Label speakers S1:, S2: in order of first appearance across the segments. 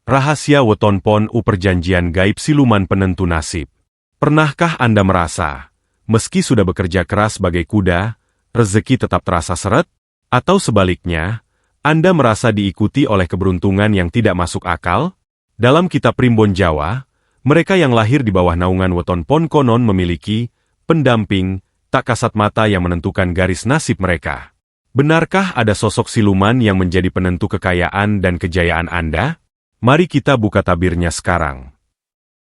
S1: Rahasia Weton Pon U Perjanjian Gaib Siluman Penentu Nasib. Pernahkah Anda merasa, meski sudah bekerja keras sebagai kuda, rezeki tetap terasa seret? Atau sebaliknya, Anda merasa diikuti oleh keberuntungan yang tidak masuk akal? Dalam kitab Primbon Jawa, mereka yang lahir di bawah naungan Weton Pon konon memiliki pendamping tak kasat mata yang menentukan garis nasib mereka. Benarkah ada sosok siluman yang menjadi penentu kekayaan dan kejayaan Anda? Mari kita buka tabirnya sekarang.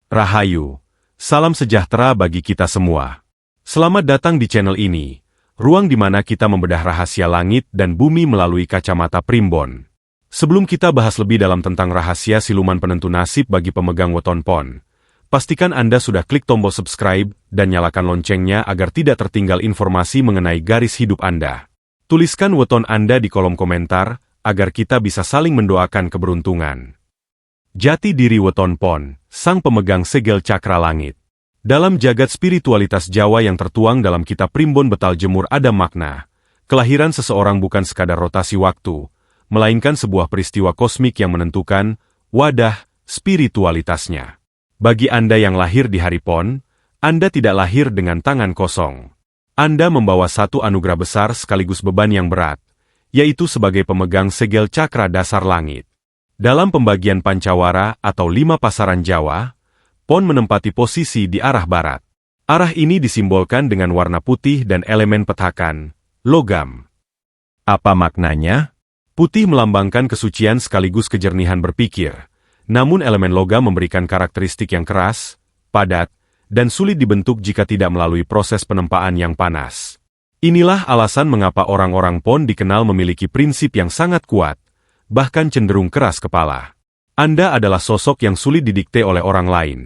S1: Rahayu, salam sejahtera bagi kita semua. Selamat datang di channel ini, ruang di mana kita membedah rahasia langit dan bumi melalui kacamata Primbon. Sebelum kita bahas lebih dalam tentang rahasia siluman penentu nasib bagi pemegang Weton Pon, pastikan Anda sudah klik tombol subscribe dan nyalakan loncengnya agar tidak tertinggal informasi mengenai garis hidup Anda. Tuliskan weton Anda di kolom komentar, agar kita bisa saling mendoakan keberuntungan. Jati diri Weton Pon, sang pemegang segel cakra langit. Dalam jagat spiritualitas Jawa yang tertuang dalam kitab Primbon Betal Jemur ada makna, kelahiran seseorang bukan sekadar rotasi waktu, melainkan sebuah peristiwa kosmik yang menentukan wadah spiritualitasnya. Bagi Anda yang lahir di hari Pon, Anda tidak lahir dengan tangan kosong. Anda membawa satu anugerah besar sekaligus beban yang berat, yaitu sebagai pemegang segel cakra dasar langit. Dalam pembagian Pancawara atau 5 pasaran Jawa, Pon menempati posisi di arah barat. Arah ini disimbolkan dengan warna putih dan elemen petakan, logam. Apa maknanya? Putih melambangkan kesucian sekaligus kejernihan berpikir, namun elemen logam memberikan karakteristik yang keras, padat, dan sulit dibentuk jika tidak melalui proses penempaan yang panas. Inilah alasan mengapa orang-orang Pon dikenal memiliki prinsip yang sangat kuat, bahkan cenderung keras kepala. Anda adalah sosok yang sulit didikte oleh orang lain.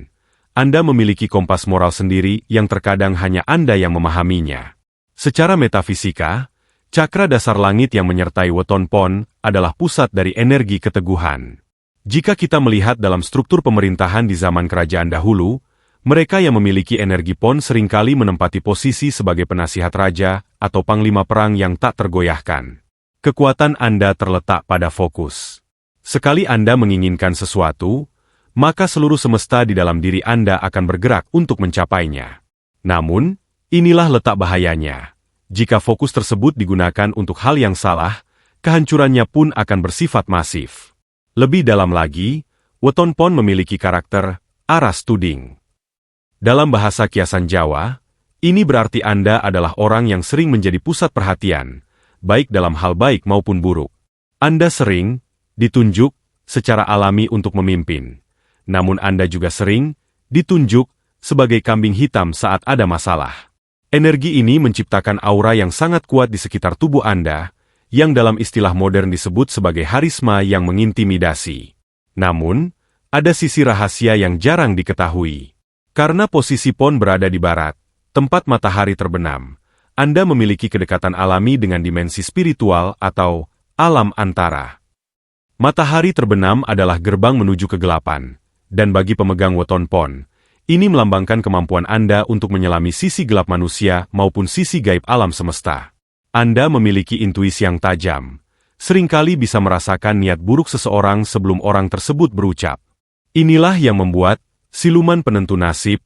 S1: Anda memiliki kompas moral sendiri yang terkadang hanya Anda yang memahaminya. Secara metafisika, cakra dasar langit yang menyertai Weton Pon adalah pusat dari energi keteguhan. Jika kita melihat dalam struktur pemerintahan di zaman kerajaan dahulu, mereka yang memiliki energi Pon seringkali menempati posisi sebagai penasihat raja atau panglima perang yang tak tergoyahkan. Kekuatan Anda terletak pada fokus. Sekali Anda menginginkan sesuatu, maka seluruh semesta di dalam diri Anda akan bergerak untuk mencapainya. Namun, inilah letak bahayanya. Jika fokus tersebut digunakan untuk hal yang salah, kehancurannya pun akan bersifat masif. Lebih dalam lagi, Weton Pon memiliki karakter aras tuding. Dalam bahasa kiasan Jawa, ini berarti Anda adalah orang yang sering menjadi pusat perhatian, baik dalam hal baik maupun buruk. Anda sering ditunjuk secara alami untuk memimpin, namun Anda juga sering ditunjuk sebagai kambing hitam saat ada masalah. Energi ini menciptakan aura yang sangat kuat di sekitar tubuh Anda, yang dalam istilah modern disebut sebagai harisma yang mengintimidasi. Namun, ada sisi rahasia yang jarang diketahui. Karena posisi Pon berada di barat, tempat matahari terbenam, Anda memiliki kedekatan alami dengan dimensi spiritual atau alam antara. Matahari terbenam adalah gerbang menuju kegelapan, dan bagi pemegang Weton Pon, ini melambangkan kemampuan Anda untuk menyelami sisi gelap manusia maupun sisi gaib alam semesta. Anda memiliki intuisi yang tajam, seringkali bisa merasakan niat buruk seseorang sebelum orang tersebut berucap. Inilah yang membuat siluman penentu nasib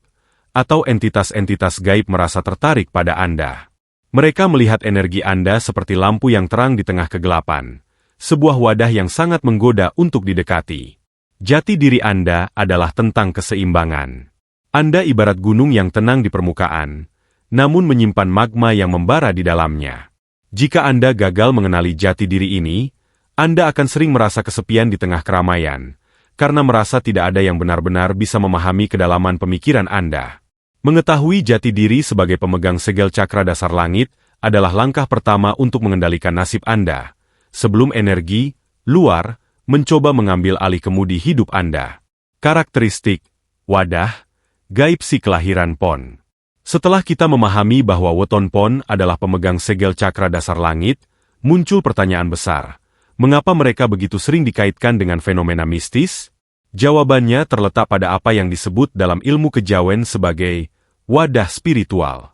S1: atau entitas-entitas gaib merasa tertarik pada Anda. Mereka melihat energi Anda seperti lampu yang terang di tengah kegelapan, sebuah wadah yang sangat menggoda untuk didekati. Jati diri Anda adalah tentang keseimbangan. Anda ibarat gunung yang tenang di permukaan, namun menyimpan magma yang membara di dalamnya. Jika Anda gagal mengenali jati diri ini, Anda akan sering merasa kesepian di tengah keramaian, karena merasa tidak ada yang benar-benar bisa memahami kedalaman pemikiran Anda. Mengetahui jati diri sebagai pemegang segel cakra dasar langit adalah langkah pertama untuk mengendalikan nasib Anda, sebelum energi luar mencoba mengambil alih kemudi hidup Anda. Karakteristik wadah gaib si kelahiran Pon. Setelah kita memahami bahwa Weton Pon adalah pemegang segel cakra dasar langit, muncul pertanyaan besar. Mengapa mereka begitu sering dikaitkan dengan fenomena mistis? Jawabannya terletak pada apa yang disebut dalam ilmu kejawen sebagai wadah spiritual.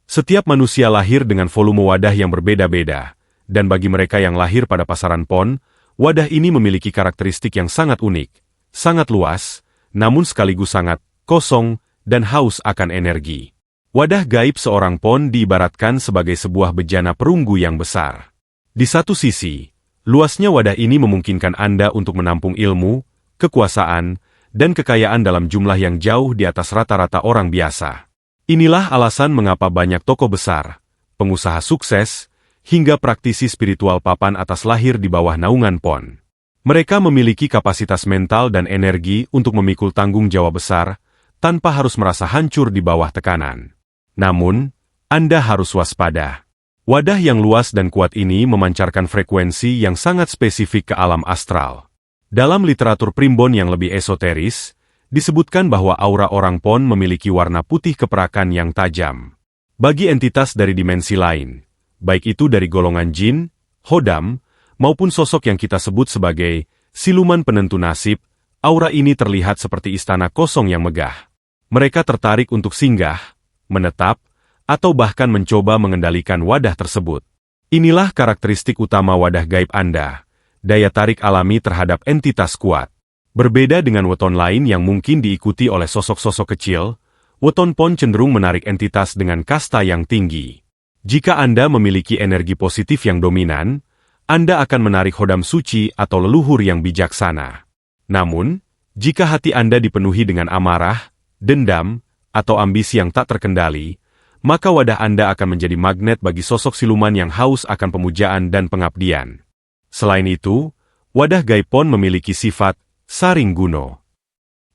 S1: Setiap manusia lahir dengan volume wadah yang berbeda-beda, dan bagi mereka yang lahir pada pasaran Pon, wadah ini memiliki karakteristik yang sangat unik, sangat luas, namun sekaligus sangat kosong dan haus akan energi. Wadah gaib seorang pon diibaratkan sebagai sebuah bejana perunggu yang besar. Di satu sisi, luasnya wadah ini memungkinkan Anda untuk menampung ilmu, kekuasaan, dan kekayaan dalam jumlah yang jauh di atas rata-rata orang biasa. Inilah alasan mengapa banyak tokoh besar, pengusaha sukses, hingga praktisi spiritual papan atas lahir di bawah naungan pon. Mereka memiliki kapasitas mental dan energi untuk memikul tanggung jawab besar, tanpa harus merasa hancur di bawah tekanan. Namun, Anda harus waspada. Wadah yang luas dan kuat ini memancarkan frekuensi yang sangat spesifik ke alam astral. Dalam literatur primbon yang lebih esoteris, disebutkan bahwa aura orang pon memiliki warna putih keperakan yang tajam. Bagi entitas dari dimensi lain, baik itu dari golongan jin, hodam, maupun sosok yang kita sebut sebagai siluman penentu nasib, aura ini terlihat seperti istana kosong yang megah. Mereka tertarik untuk singgah, menetap, atau bahkan mencoba mengendalikan wadah tersebut. Inilah karakteristik utama wadah gaib Anda, daya tarik alami terhadap entitas kuat. Berbeda dengan weton lain yang mungkin diikuti oleh sosok-sosok kecil, weton pon cenderung menarik entitas dengan kasta yang tinggi. Jika Anda memiliki energi positif yang dominan, Anda akan menarik hodam suci atau leluhur yang bijaksana. Namun, jika hati Anda dipenuhi dengan amarah, dendam, atau ambisi yang tak terkendali, maka wadah Anda akan menjadi magnet bagi sosok siluman yang haus akan pemujaan dan pengabdian. Selain itu, wadah gaib pon memiliki sifat saring guno.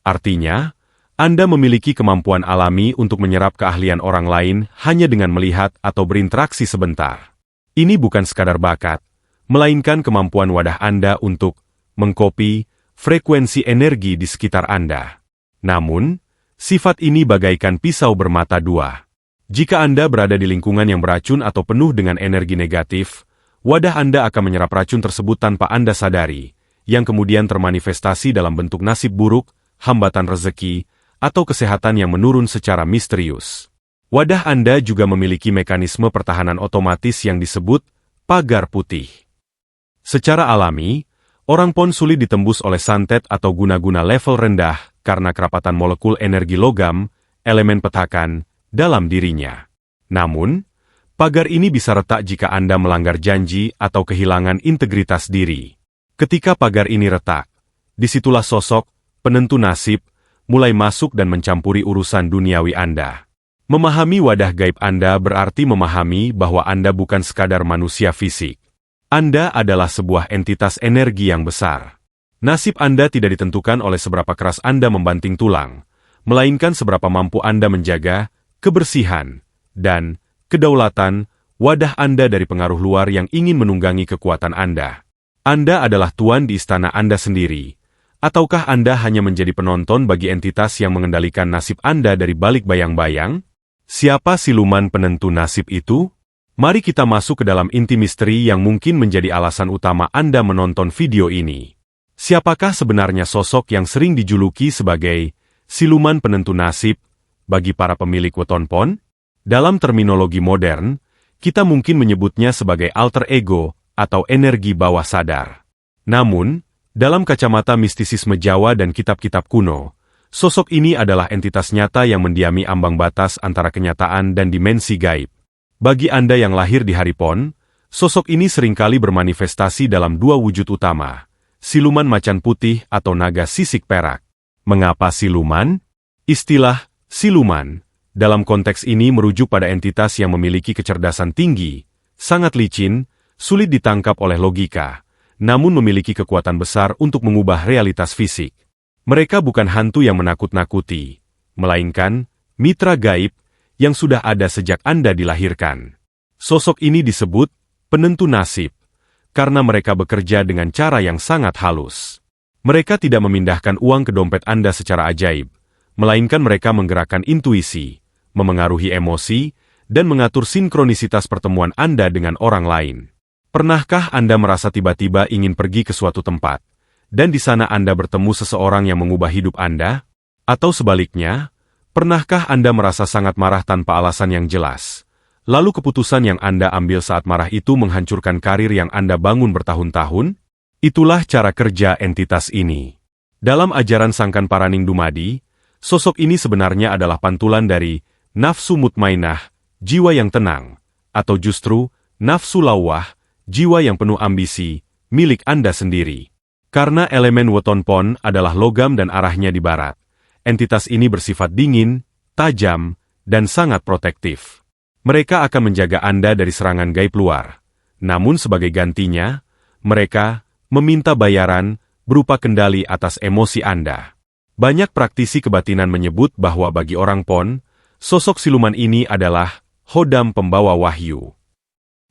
S1: Artinya, Anda memiliki kemampuan alami untuk menyerap keahlian orang lain hanya dengan melihat atau berinteraksi sebentar. Ini bukan sekadar bakat, melainkan kemampuan wadah Anda untuk mengkopi frekuensi energi di sekitar Anda. Namun, sifat ini bagaikan pisau bermata dua. Jika Anda berada di lingkungan yang beracun atau penuh dengan energi negatif, wadah Anda akan menyerap racun tersebut tanpa Anda sadari, yang kemudian termanifestasi dalam bentuk nasib buruk, hambatan rezeki, atau kesehatan yang menurun secara misterius. Wadah Anda juga memiliki mekanisme pertahanan otomatis yang disebut pagar putih. Secara alami, orang pon sulit ditembus oleh santet atau guna-guna level rendah karena kerapatan molekul energi logam, elemen petakan, dalam dirinya. Namun, pagar ini bisa retak jika Anda melanggar janji atau kehilangan integritas diri. Ketika pagar ini retak, disitulah sosok, penentu nasib, mulai masuk dan mencampuri urusan duniawi Anda. Memahami wadah gaib Anda berarti memahami bahwa Anda bukan sekadar manusia fisik. Anda adalah sebuah entitas energi yang besar. Nasib Anda tidak ditentukan oleh seberapa keras Anda membanting tulang, melainkan seberapa mampu Anda menjaga kebersihan dan kedaulatan wadah Anda dari pengaruh luar yang ingin menunggangi kekuatan Anda. Anda adalah tuan di istana Anda sendiri, ataukah Anda hanya menjadi penonton bagi entitas yang mengendalikan nasib Anda dari balik bayang-bayang? Siapa siluman penentu nasib itu? Mari kita masuk ke dalam inti misteri yang mungkin menjadi alasan utama Anda menonton video ini. Siapakah sebenarnya sosok yang sering dijuluki sebagai siluman penentu nasib bagi para pemilik weton pon? Dalam terminologi modern, kita mungkin menyebutnya sebagai alter ego atau energi bawah sadar. Namun, dalam kacamata mistisisme Jawa dan kitab-kitab kuno, sosok ini adalah entitas nyata yang mendiami ambang batas antara kenyataan dan dimensi gaib. Bagi Anda yang lahir di hari pon, sosok ini seringkali bermanifestasi dalam dua wujud utama, siluman macan putih atau naga sisik perak. Mengapa siluman? Istilah siluman dalam konteks ini merujuk pada entitas yang memiliki kecerdasan tinggi, sangat licin, sulit ditangkap oleh logika, namun memiliki kekuatan besar untuk mengubah realitas fisik. Mereka bukan hantu yang menakut-nakuti, melainkan mitra gaib yang sudah ada sejak Anda dilahirkan. Sosok ini disebut penentu nasib, karena mereka bekerja dengan cara yang sangat halus. Mereka tidak memindahkan uang ke dompet Anda secara ajaib, melainkan mereka menggerakkan intuisi, memengaruhi emosi, dan mengatur sinkronisitas pertemuan Anda dengan orang lain. Pernahkah Anda merasa tiba-tiba ingin pergi ke suatu tempat, dan di sana Anda bertemu seseorang yang mengubah hidup Anda? Atau sebaliknya, pernahkah Anda merasa sangat marah tanpa alasan yang jelas? Lalu keputusan yang Anda ambil saat marah itu menghancurkan karir yang Anda bangun bertahun-tahun? Itulah cara kerja entitas ini. Dalam ajaran Sangkan Paraning Dumadi, sosok ini sebenarnya adalah pantulan dari nafsu mutmainah, jiwa yang tenang, atau justru nafsu lawwah, jiwa yang penuh ambisi, milik Anda sendiri. Karena elemen weton pon adalah logam dan arahnya di barat, entitas ini bersifat dingin, tajam, dan sangat protektif. Mereka akan menjaga Anda dari serangan gaib luar. Namun sebagai gantinya, mereka meminta bayaran berupa kendali atas emosi Anda. Banyak praktisi kebatinan menyebut bahwa bagi orang pon, sosok siluman ini adalah hodam pembawa wahyu.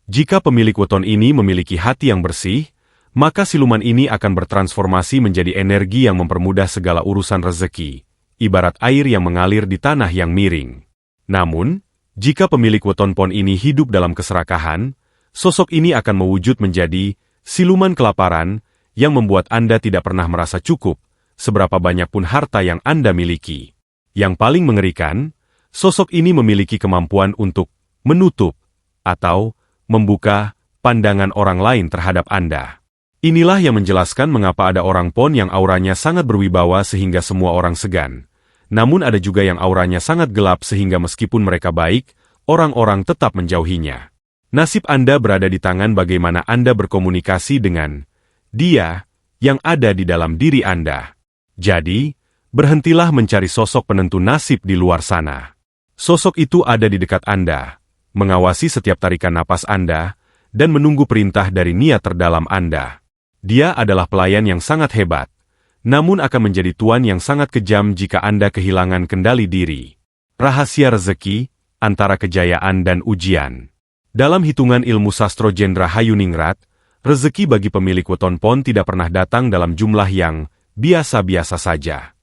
S1: Jika pemilik weton ini memiliki hati yang bersih, maka siluman ini akan bertransformasi menjadi energi yang mempermudah segala urusan rezeki, ibarat air yang mengalir di tanah yang miring. Namun, jika pemilik weton pon ini hidup dalam keserakahan, sosok ini akan mewujud menjadi siluman kelaparan yang membuat Anda tidak pernah merasa cukup, seberapa banyak pun harta yang Anda miliki. Yang paling mengerikan, sosok ini memiliki kemampuan untuk menutup atau membuka pandangan orang lain terhadap Anda. Inilah yang menjelaskan mengapa ada orang pon yang auranya sangat berwibawa sehingga semua orang segan. Namun ada juga yang auranya sangat gelap sehingga meskipun mereka baik, orang-orang tetap menjauhinya. Nasib Anda berada di tangan bagaimana Anda berkomunikasi dengan Dia yang ada di dalam diri Anda. Jadi, berhentilah mencari sosok penentu nasib di luar sana. Sosok itu ada di dekat Anda, mengawasi setiap tarikan napas Anda, dan menunggu perintah dari niat terdalam Anda. Dia adalah pelayan yang sangat hebat, namun akan menjadi tuan yang sangat kejam jika Anda kehilangan kendali diri. Rahasia rezeki, antara kejayaan dan ujian. Dalam hitungan ilmu sastro Jendra Hayuningrat, rezeki bagi pemilik weton pon tidak pernah datang dalam jumlah yang biasa-biasa saja.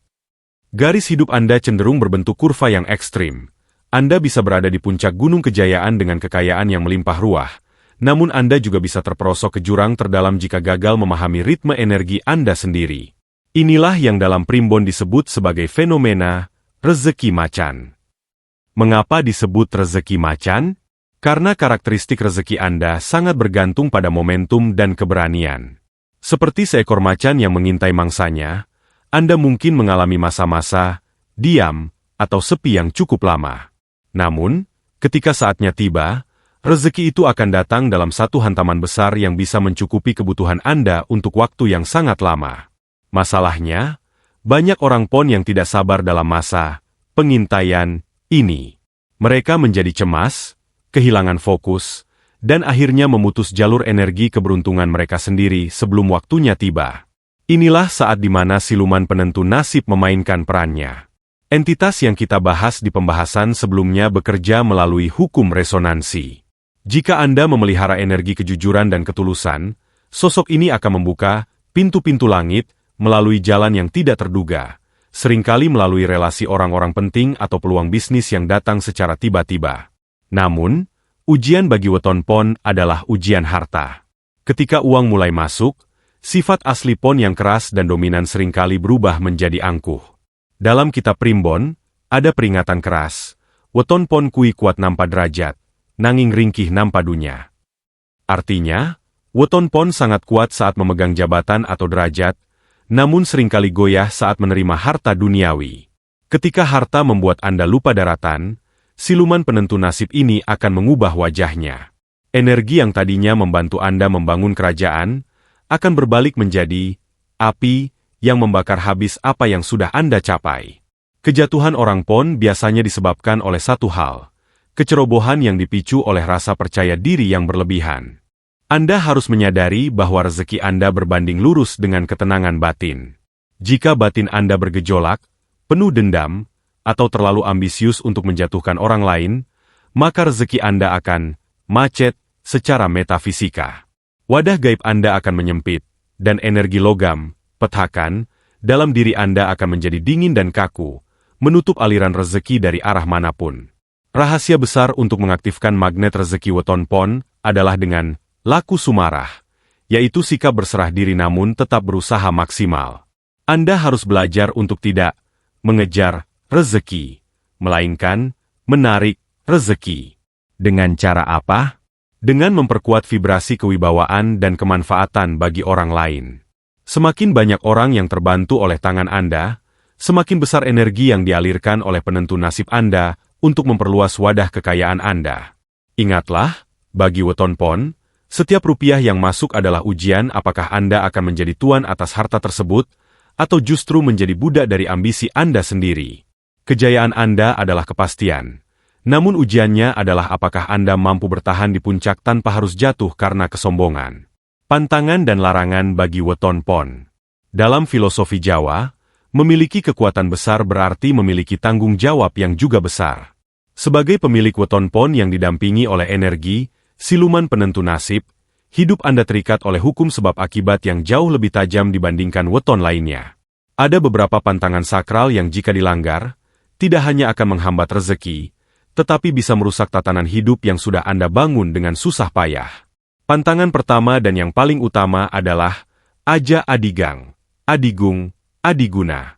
S1: Garis hidup Anda cenderung berbentuk kurva yang ekstrim. Anda bisa berada di puncak gunung kejayaan dengan kekayaan yang melimpah ruah, namun Anda juga bisa terperosok ke jurang terdalam jika gagal memahami ritme energi Anda sendiri. Inilah yang dalam primbon disebut sebagai fenomena rezeki macan. Mengapa disebut rezeki macan? Karena karakteristik rezeki Anda sangat bergantung pada momentum dan keberanian. Seperti seekor macan yang mengintai mangsanya, Anda mungkin mengalami masa-masa diam atau sepi yang cukup lama. Namun, ketika saatnya tiba, rezeki itu akan datang dalam satu hantaman besar yang bisa mencukupi kebutuhan Anda untuk waktu yang sangat lama. Masalahnya, banyak orang pon yang tidak sabar dalam masa pengintaian ini. Mereka menjadi cemas, kehilangan fokus, dan akhirnya memutus jalur energi keberuntungan mereka sendiri sebelum waktunya tiba. Inilah saat di mana siluman penentu nasib memainkan perannya. Entitas yang kita bahas di pembahasan sebelumnya bekerja melalui hukum resonansi. Jika Anda memelihara energi kejujuran dan ketulusan, sosok ini akan membuka pintu-pintu langit melalui jalan yang tidak terduga, seringkali melalui relasi orang-orang penting atau peluang bisnis yang datang secara tiba-tiba. Namun, ujian bagi weton pon adalah ujian harta. Ketika uang mulai masuk, sifat asli pon yang keras dan dominan seringkali berubah menjadi angkuh. Dalam kitab primbon, ada peringatan keras, weton pon kui kuat nampa derajat, nanging ringkih nampa dunya. Artinya, weton pon sangat kuat saat memegang jabatan atau derajat, namun seringkali goyah saat menerima harta duniawi. Ketika harta membuat Anda lupa daratan, siluman penentu nasib ini akan mengubah wajahnya. Energi yang tadinya membantu Anda membangun kerajaan, akan berbalik menjadi api yang membakar habis apa yang sudah Anda capai. Kejatuhan orang pon biasanya disebabkan oleh satu hal, kecerobohan yang dipicu oleh rasa percaya diri yang berlebihan. Anda harus menyadari bahwa rezeki Anda berbanding lurus dengan ketenangan batin. Jika batin Anda bergejolak, penuh dendam, atau terlalu ambisius untuk menjatuhkan orang lain, maka rezeki Anda akan macet secara metafisika. Wadah gaib Anda akan menyempit, dan energi logam, petakan, dalam diri Anda akan menjadi dingin dan kaku, menutup aliran rezeki dari arah manapun. Rahasia besar untuk mengaktifkan magnet rezeki weton pon adalah dengan laku sumarah, yaitu sikap berserah diri namun tetap berusaha maksimal. Anda harus belajar untuk tidak mengejar rezeki, melainkan menarik rezeki. Dengan cara apa? Dengan memperkuat vibrasi kewibawaan dan kemanfaatan bagi orang lain. Semakin banyak orang yang terbantu oleh tangan Anda, semakin besar energi yang dialirkan oleh penentu nasib Anda untuk memperluas wadah kekayaan Anda. Ingatlah, bagi weton pon, setiap rupiah yang masuk adalah ujian apakah Anda akan menjadi tuan atas harta tersebut, atau justru menjadi budak dari ambisi Anda sendiri. Kejayaan Anda adalah kepastian. Namun ujiannya adalah apakah Anda mampu bertahan di puncak tanpa harus jatuh karena kesombongan. Pantangan dan larangan bagi weton pon. Dalam filosofi Jawa, memiliki kekuatan besar berarti memiliki tanggung jawab yang juga besar. Sebagai pemilik weton pon yang didampingi oleh energi, siluman penentu nasib, hidup Anda terikat oleh hukum sebab akibat yang jauh lebih tajam dibandingkan weton lainnya. Ada beberapa pantangan sakral yang jika dilanggar, tidak hanya akan menghambat rezeki, tetapi bisa merusak tatanan hidup yang sudah Anda bangun dengan susah payah. Pantangan pertama dan yang paling utama adalah Aja Adigang, Adigung, Adiguna.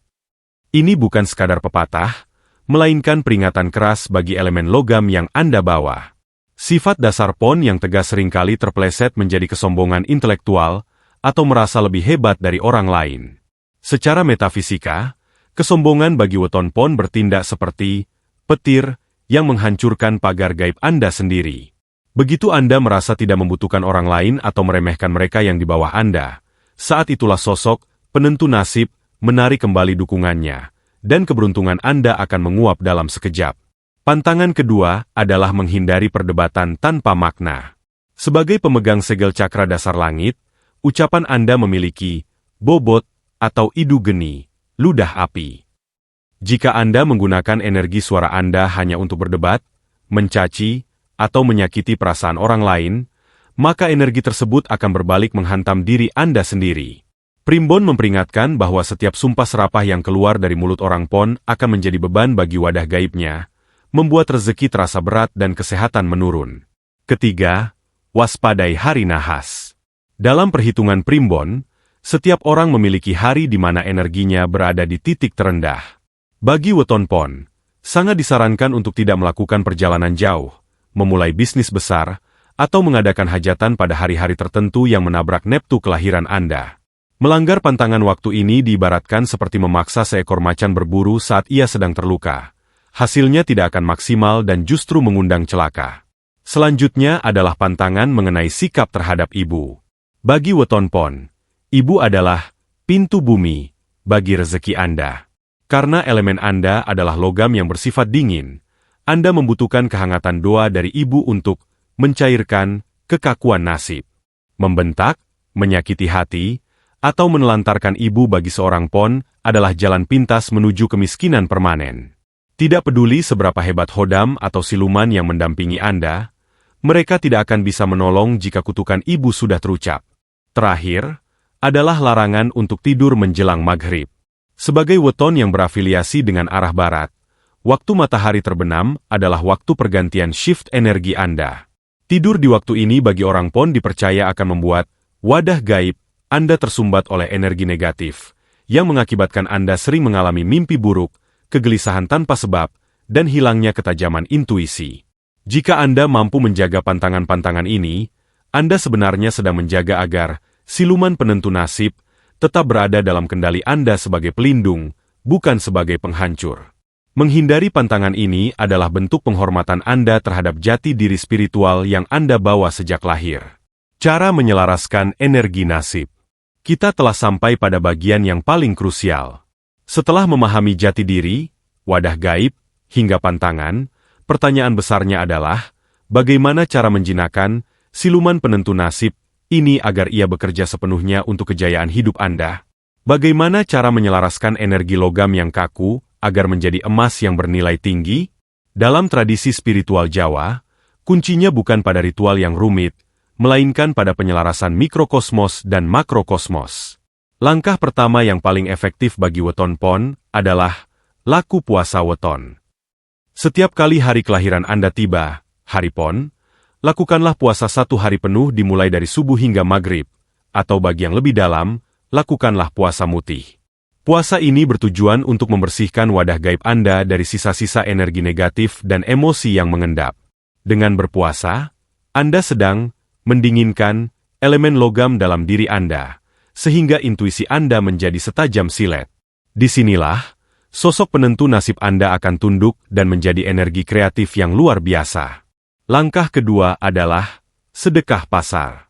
S1: Ini bukan sekadar pepatah, melainkan peringatan keras bagi elemen logam yang Anda bawa. Sifat dasar pon yang tegas seringkali terpeleset menjadi kesombongan intelektual atau merasa lebih hebat dari orang lain. Secara metafisika, kesombongan bagi weton pon bertindak seperti petir yang menghancurkan pagar gaib Anda sendiri. Begitu Anda merasa tidak membutuhkan orang lain atau meremehkan mereka yang di bawah Anda, saat itulah sosok penentu nasib menarik kembali dukungannya, dan keberuntungan Anda akan menguap dalam sekejap. Pantangan kedua adalah menghindari perdebatan tanpa makna. Sebagai pemegang segel cakra dasar langit, ucapan Anda memiliki bobot atau idu geni, ludah api. Jika Anda menggunakan energi suara Anda hanya untuk berdebat, mencaci, atau menyakiti perasaan orang lain, maka energi tersebut akan berbalik menghantam diri Anda sendiri. Primbon memperingatkan bahwa setiap sumpah serapah yang keluar dari mulut orang pon akan menjadi beban bagi wadah gaibnya, membuat rezeki terasa berat dan kesehatan menurun. Ketiga, waspadai hari nahas. Dalam perhitungan Primbon, setiap orang memiliki hari di mana energinya berada di titik terendah. Bagi weton pon, sangat disarankan untuk tidak melakukan perjalanan jauh, memulai bisnis besar, atau mengadakan hajatan pada hari-hari tertentu yang menabrak neptu kelahiran Anda. Melanggar pantangan waktu ini diibaratkan seperti memaksa seekor macan berburu saat ia sedang terluka. Hasilnya tidak akan maksimal dan justru mengundang celaka. Selanjutnya adalah pantangan mengenai sikap terhadap ibu. Bagi weton pon, ibu adalah pintu bumi bagi rezeki Anda. Karena elemen Anda adalah logam yang bersifat dingin, Anda membutuhkan kehangatan doa dari ibu untuk mencairkan kekakuan nasib. Membentak, menyakiti hati, atau menelantarkan ibu bagi seorang pon adalah jalan pintas menuju kemiskinan permanen. Tidak peduli seberapa hebat hodam atau siluman yang mendampingi Anda, mereka tidak akan bisa menolong jika kutukan ibu sudah terucap. Terakhir, adalah larangan untuk tidur menjelang maghrib. Sebagai weton yang berafiliasi dengan arah barat, waktu matahari terbenam adalah waktu pergantian shift energi Anda. Tidur di waktu ini bagi orang pon dipercaya akan membuat wadah gaib Anda tersumbat oleh energi negatif, yang mengakibatkan Anda sering mengalami mimpi buruk, kegelisahan tanpa sebab, dan hilangnya ketajaman intuisi. Jika Anda mampu menjaga pantangan-pantangan ini, Anda sebenarnya sedang menjaga agar siluman penentu nasib tetap berada dalam kendali Anda sebagai pelindung, bukan sebagai penghancur. Menghindari pantangan ini adalah bentuk penghormatan Anda terhadap jati diri spiritual yang Anda bawa sejak lahir. Cara menyelaraskan energi nasib. Kita telah sampai pada bagian yang paling krusial. Setelah memahami jati diri, wadah gaib, hingga pantangan, pertanyaan besarnya adalah, bagaimana cara menjinakkan siluman penentu nasib ini agar ia bekerja sepenuhnya untuk kejayaan hidup Anda? Bagaimana cara menyelaraskan energi logam yang kaku agar menjadi emas yang bernilai tinggi? Dalam tradisi spiritual Jawa, kuncinya bukan pada ritual yang rumit, melainkan pada penyelarasan mikrokosmos dan makrokosmos. Langkah pertama yang paling efektif bagi weton pon adalah laku puasa weton. Setiap kali hari kelahiran Anda tiba, hari pon, lakukanlah puasa 1 hari penuh dimulai dari subuh hingga maghrib, atau bagi yang lebih dalam, lakukanlah puasa mutih. Puasa ini bertujuan untuk membersihkan wadah gaib Anda dari sisa-sisa energi negatif dan emosi yang mengendap. Dengan berpuasa, Anda sedang mendinginkan elemen logam dalam diri Anda, sehingga intuisi Anda menjadi setajam silet. Disinilah, sosok penentu nasib Anda akan tunduk dan menjadi energi kreatif yang luar biasa. Langkah kedua adalah sedekah pasar.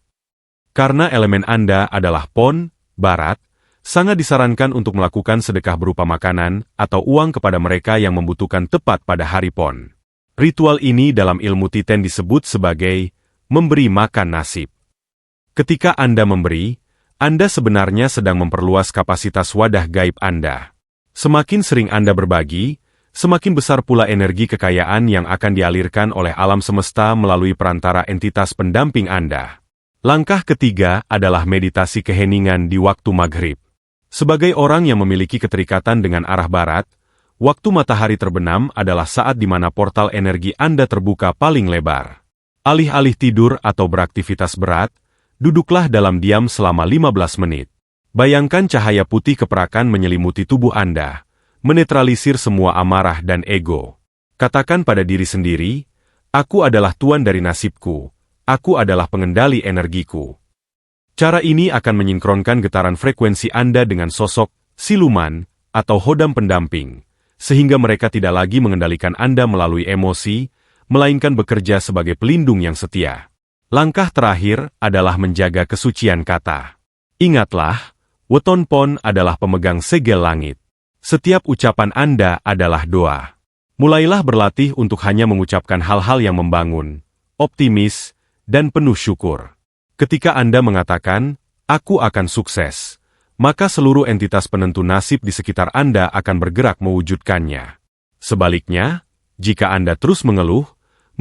S1: Karena elemen Anda adalah Pon, Barat, sangat disarankan untuk melakukan sedekah berupa makanan atau uang kepada mereka yang membutuhkan tepat pada hari Pon. Ritual ini dalam ilmu Titen disebut sebagai memberi makan nasib. Ketika Anda memberi, Anda sebenarnya sedang memperluas kapasitas wadah gaib Anda. Semakin sering Anda berbagi, semakin besar pula energi kekayaan yang akan dialirkan oleh alam semesta melalui perantara entitas pendamping Anda. Langkah ketiga adalah meditasi keheningan di waktu maghrib. Sebagai orang yang memiliki keterikatan dengan arah barat, waktu matahari terbenam adalah saat di mana portal energi Anda terbuka paling lebar. Alih-alih tidur atau beraktivitas berat, duduklah dalam diam selama 15 menit. Bayangkan cahaya putih keperakan menyelimuti tubuh Anda, menetralisir semua amarah dan ego. Katakan pada diri sendiri, aku adalah tuan dari nasibku, aku adalah pengendali energiku. Cara ini akan menyinkronkan getaran frekuensi Anda dengan sosok, siluman, atau hodam pendamping, sehingga mereka tidak lagi mengendalikan Anda melalui emosi, melainkan bekerja sebagai pelindung yang setia. Langkah terakhir adalah menjaga kesucian kata. Ingatlah, weton pon adalah pemegang segel langit. Setiap ucapan Anda adalah doa. Mulailah berlatih untuk hanya mengucapkan hal-hal yang membangun, optimis, dan penuh syukur. Ketika Anda mengatakan, "Aku akan sukses," maka seluruh entitas penentu nasib di sekitar Anda akan bergerak mewujudkannya. Sebaliknya, jika Anda terus mengeluh,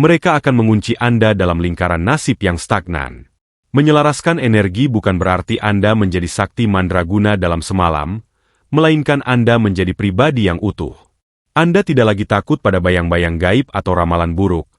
S1: mereka akan mengunci Anda dalam lingkaran nasib yang stagnan. Menyelaraskan energi bukan berarti Anda menjadi sakti mandraguna dalam semalam, melainkan Anda menjadi pribadi yang utuh. Anda tidak lagi takut pada bayang-bayang gaib atau ramalan buruk,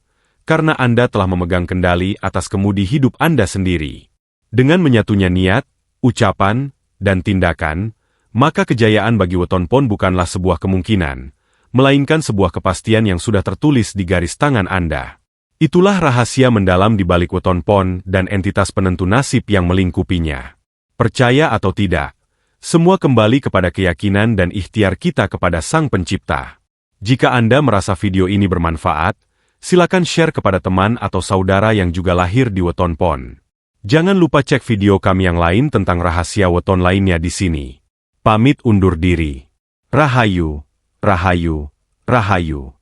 S1: karena Anda telah memegang kendali atas kemudi hidup Anda sendiri. Dengan menyatunya niat, ucapan, dan tindakan, maka kejayaan bagi weton pon bukanlah sebuah kemungkinan, melainkan sebuah kepastian yang sudah tertulis di garis tangan Anda. Itulah rahasia mendalam di balik weton pon dan entitas penentu nasib yang melingkupinya. Percaya atau tidak, semua kembali kepada keyakinan dan ikhtiar kita kepada Sang Pencipta. Jika Anda merasa video ini bermanfaat, silakan share kepada teman atau saudara yang juga lahir di weton pon. Jangan lupa cek video kami yang lain tentang rahasia weton lainnya di sini. Pamit undur diri. Rahayu. Rahayu, Rahayu.